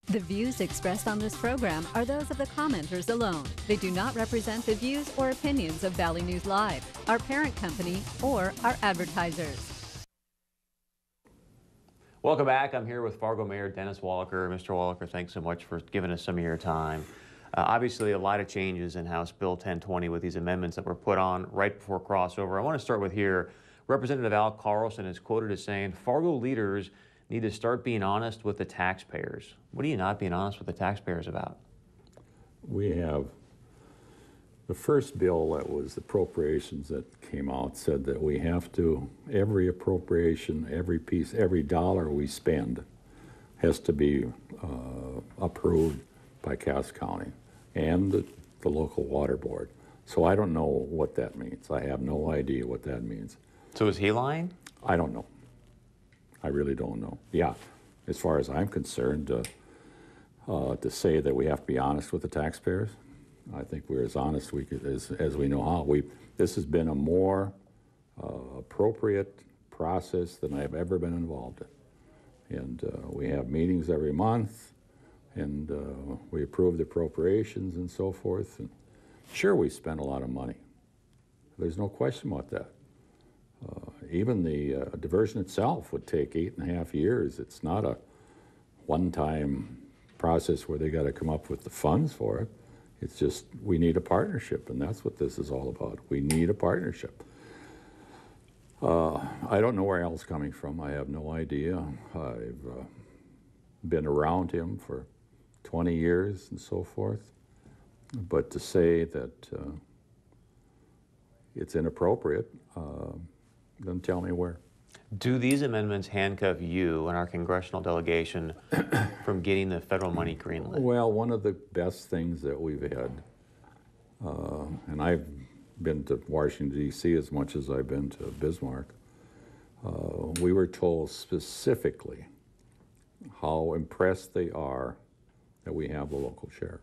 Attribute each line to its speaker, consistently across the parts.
Speaker 1: The views expressed on this program are those of the commenters alone. They do not represent the views or opinions of Valley News Live, our parent company, or our advertisers.
Speaker 2: Welcome back. I'm here with Fargo Mayor Dennis Wallaker. Mr. Wallaker, thanks so much for giving us some of your time. Obviously, a lot of changes in House Bill 1020 with these amendments that were put on right before crossover. I want to start with here. Representative Al Carlson is quoted as saying, Fargo leaders need to start being honest with the taxpayers. What are you not being honest with the taxpayers about?
Speaker 3: We have the first bill that was appropriations that came out said that we have to, every appropriation, every piece, every dollar we spend has to be approved by Cass County and the local water board. So I don't know what that means. I have no idea what that means.
Speaker 2: So is he lying?
Speaker 3: I don't know. I really don't know. Yeah, as far as I'm concerned, to say that we have to be honest with the taxpayers, I think we're as honest as we know how. This has been a more appropriate process than I've ever been involved in. And we have meetings every month, and we approve the appropriations and so forth. And sure, we spend a lot of money. There's no question about that. Even the diversion itself would take 8.5 years. It's not a one-time process where they got to come up with the funds for it. It's just we need a partnership, and that's what this is all about. We need a partnership. I don't know where Al's coming from. I have no idea. I've been around him for 20 years and so forth. But to say that it's inappropriate, then tell me where.
Speaker 2: Do these amendments handcuff you and our congressional delegation from getting the federal money greenlit?
Speaker 3: Well, one of the best things that we've had, and I've been to Washington, D.C. as much as I've been to Bismarck, we were told specifically how impressed they are that we have the local share.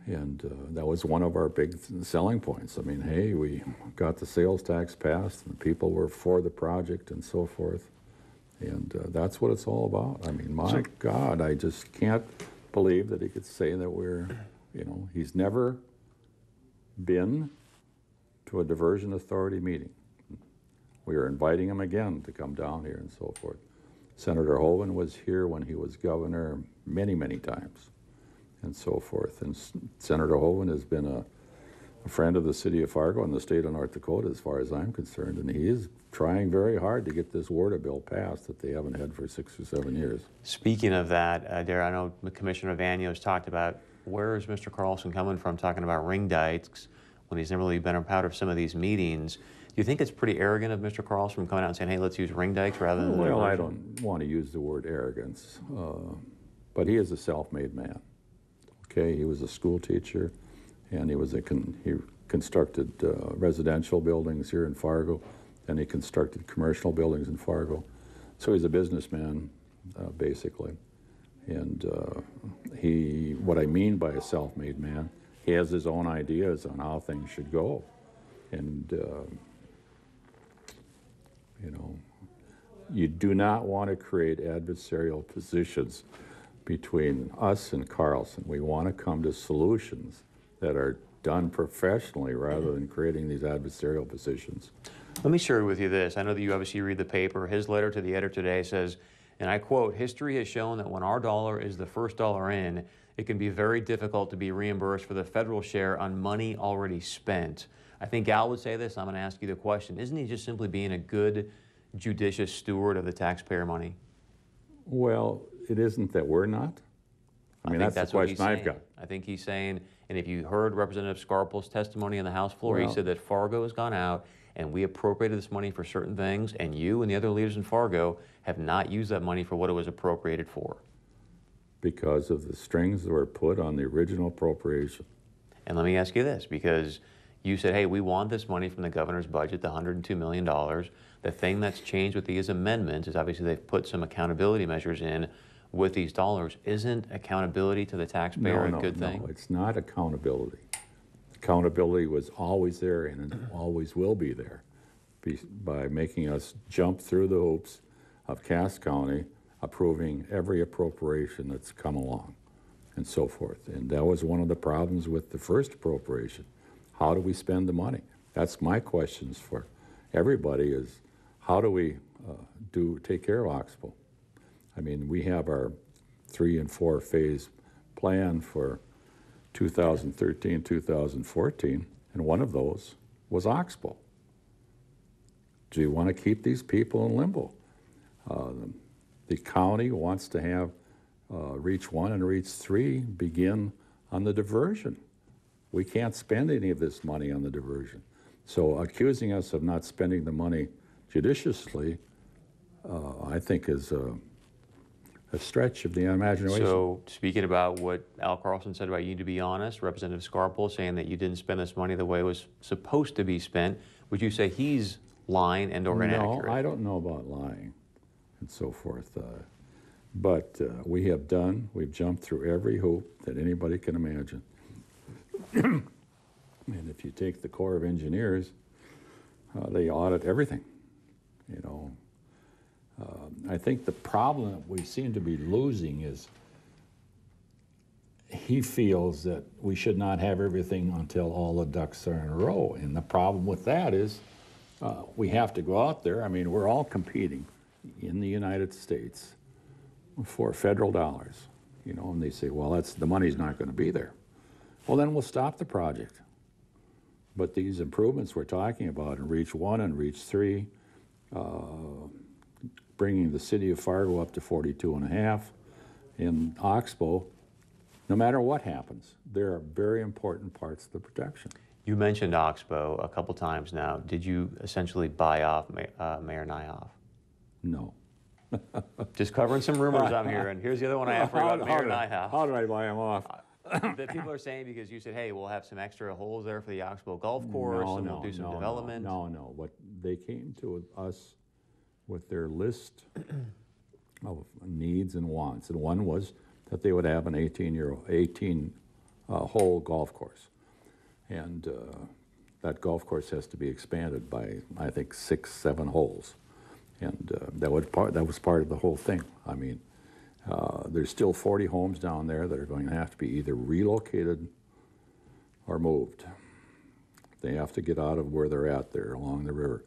Speaker 3: And that was one of our big selling points. I mean, hey, we got the sales tax passed, and people were for the project and so forth. And that's what it's all about. I mean, my God, I just can't believe that he could say that we're, you know, he's never been to a diversion authority meeting. We are inviting him again to come down here and so forth. Senator Hoeven was here when he was governor many, many times, and so forth. And Senator Hoeven has been a friend of the city of Fargo and the state of North Dakota as far as I'm concerned, and he is trying very hard to get this water bill passed that they haven't had for 6 or 7 years.
Speaker 2: Speaking of that, Dara, I know Commissioner Vanios talked about where is Mr. Carlson coming from talking about ring dikes when he's never really been a part of some of these meetings. Do you think it's pretty arrogant of Mr. Carlson coming out and saying, hey, let's use ring dikes rather than...
Speaker 3: Well, I don't want to use the word arrogance, but he is a self-made man. Okay, he was a school teacher, and he constructed residential buildings here in Fargo, and he constructed commercial buildings in Fargo. So he's a businessman, basically. And what I mean by a self-made man, he has his own ideas on how things should go. And, you know, you do not want to create adversarial positions between us and Carlson. We want to come to solutions that are done professionally rather than creating these adversarial positions.
Speaker 2: Let me share with you this. I know that you obviously read the paper. His letter to the editor today says, and I quote, history has shown that when our dollar is the first dollar in, it can be very difficult to be reimbursed for the federal share on money already spent. I think Al would say this. I'm going to ask you the question. Isn't he just simply being a good, judicious steward of the taxpayer money?
Speaker 3: Well, it isn't that we're not. I mean, that's the question I've got.
Speaker 2: I think he's saying, and if you heard Representative Scarpel's testimony on the House floor, he said that Fargo has gone out and we appropriated this money for certain things, and you and the other leaders in Fargo have not used that money for what it was appropriated for.
Speaker 3: Because of the strings that were put on the original appropriation.
Speaker 2: And let me ask you this, because you said, hey, we want this money from the governor's budget, the $102 million. The thing that's changed with these amendments is obviously they've put some accountability measures in with these dollars. Isn't accountability to the taxpayer a good thing?
Speaker 3: No, it's not accountability. Accountability was always there and it always will be there by making us jump through the hoops of Cass County approving every appropriation that's come along and so forth. And that was one of the problems with the first appropriation. How do we spend the money? That's my questions for everybody is, how do we take care of Oxbow? I mean, we have our 3 and 4 phase plan for 2013, 2014, and one of those was Oxbow. Do you want to keep these people in limbo? The county wants to have Reach 1 and Reach 3 begin on the diversion. We can't spend any of this money on the diversion. So accusing us of not spending the money judiciously, I think is a stretch of the imagination.
Speaker 2: So speaking about what Al Carlson said about you need to be honest, Representative Scarpole saying that you didn't spend this money the way it was supposed to be spent, would you say he's lying and or inaccurate?
Speaker 3: No, I don't know about lying and so forth. But we've jumped through every hoop that anybody can imagine. And if you take the Corps of Engineers, they audit everything, you know. I think the problem that we seem to be losing is he feels that we should not have everything until all the ducks are in a row. And the problem with that is we have to go out there. I mean, we're all competing in the United States for federal dollars, you know, and they say, well, the money's not going to be there. Well, then we'll stop the project. But these improvements we're talking about in Reach 1 and Reach 3, bringing the city of Fargo up to 42.5, in Oxbow, no matter what happens, there are very important parts of the protection.
Speaker 2: You mentioned Oxbow a couple times now. Did you essentially buy off Mayor Nyhoff?
Speaker 3: No.
Speaker 2: Just covering some rumors I'm hearing. Here's the other one I have for you about Mayor Nyhoff.
Speaker 3: How did I buy him off?
Speaker 2: That people are saying because you said, hey, we'll have some extra holes there for the Oxbow Golf Course and we'll do some development.
Speaker 3: No. What they came to us with their list of needs and wants, and one was that they would have an 18-hole golf course. And that golf course has to be expanded by, I think, 6, 7 holes. And that was part of the whole thing. I mean, there's still 40 homes down there that are going to have to be either relocated or moved. They have to get out of where they're at there along the river.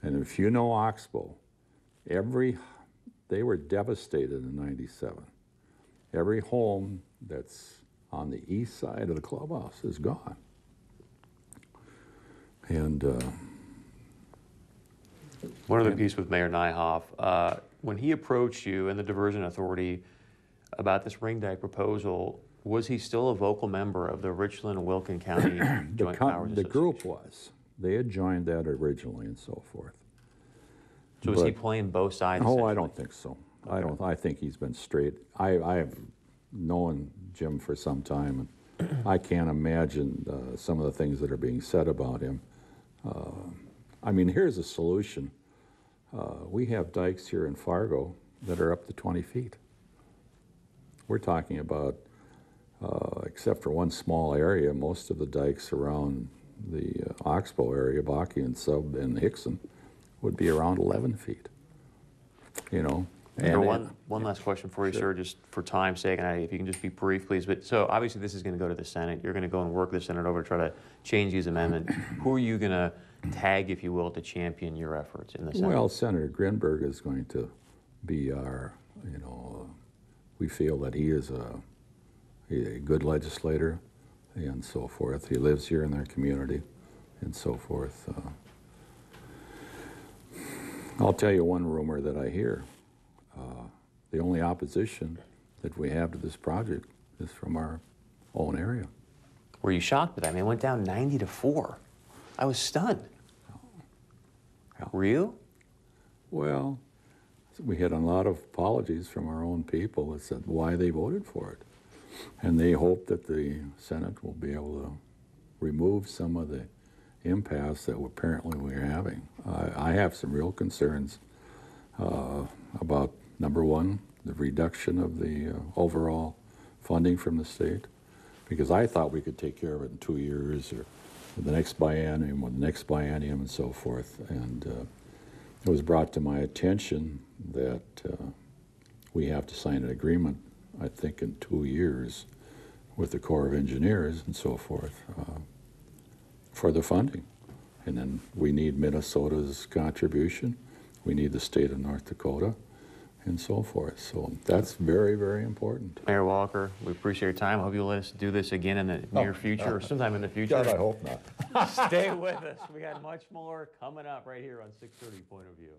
Speaker 3: And if you know Oxbow, they were devastated in '97. Every home that's on the east side of the clubhouse is gone. And
Speaker 2: one other piece with Mayor Nyhoff, when he approached you and the Diversion Authority about this ring dike proposal, was he still a vocal member of the Richland-Wilkin County Joint Powers Association?
Speaker 3: The group was. They had joined that originally and so forth.
Speaker 2: So was he playing both sides?
Speaker 3: Oh, I don't think so. Okay. I think he's been straight. I have known Jim for some time, and I can't imagine some of the things that are being said about him. I mean, here's a solution. We have dikes here in Fargo that are up to 20 feet. We're talking about, except for one small area, most of the dikes around the Oxbow area, Bakke and Sub and Hickson, would be around 11 feet. You know.
Speaker 2: And one last question for you, sir, just for time's sake, and if you can just be brief, please. But so obviously this is going to go to the Senate. You're going to go and work the Senate over to try to change these amendments. Who are you going to tag, if you will, to champion your efforts in the Senate?
Speaker 3: Well, Senator Grinberg is going to be our, you know, we feel that he is a good legislator and so forth. He lives here in their community and so forth. I'll tell you one rumor that I hear. The only opposition that we have to this project is from our own area.
Speaker 2: Were you shocked at that? I mean, it went down 90-4. I was stunned.
Speaker 3: Yeah.
Speaker 2: Were you?
Speaker 3: Well, we had a lot of apologies from our own people that said why they voted for it. And they hope that the Senate will be able to remove some of the impasse that apparently we're having. I have some real concerns about, number one, the reduction of the overall funding from the state, because I thought we could take care of it in 2 years or the next biennium or the next biennium and so forth. And it was brought to my attention that we have to sign an agreement, I think, in 2 years with the Corps of Engineers and so forth for the funding. And then we need Minnesota's contribution. We need the state of North Dakota and so forth. So that's very, very important.
Speaker 2: Mayor Walker, we appreciate your time. I hope you'll let us do this again in the near future or sometime in the future.
Speaker 3: God, I hope not.
Speaker 2: Stay with us. We got much more coming up right here on 630 Point of View.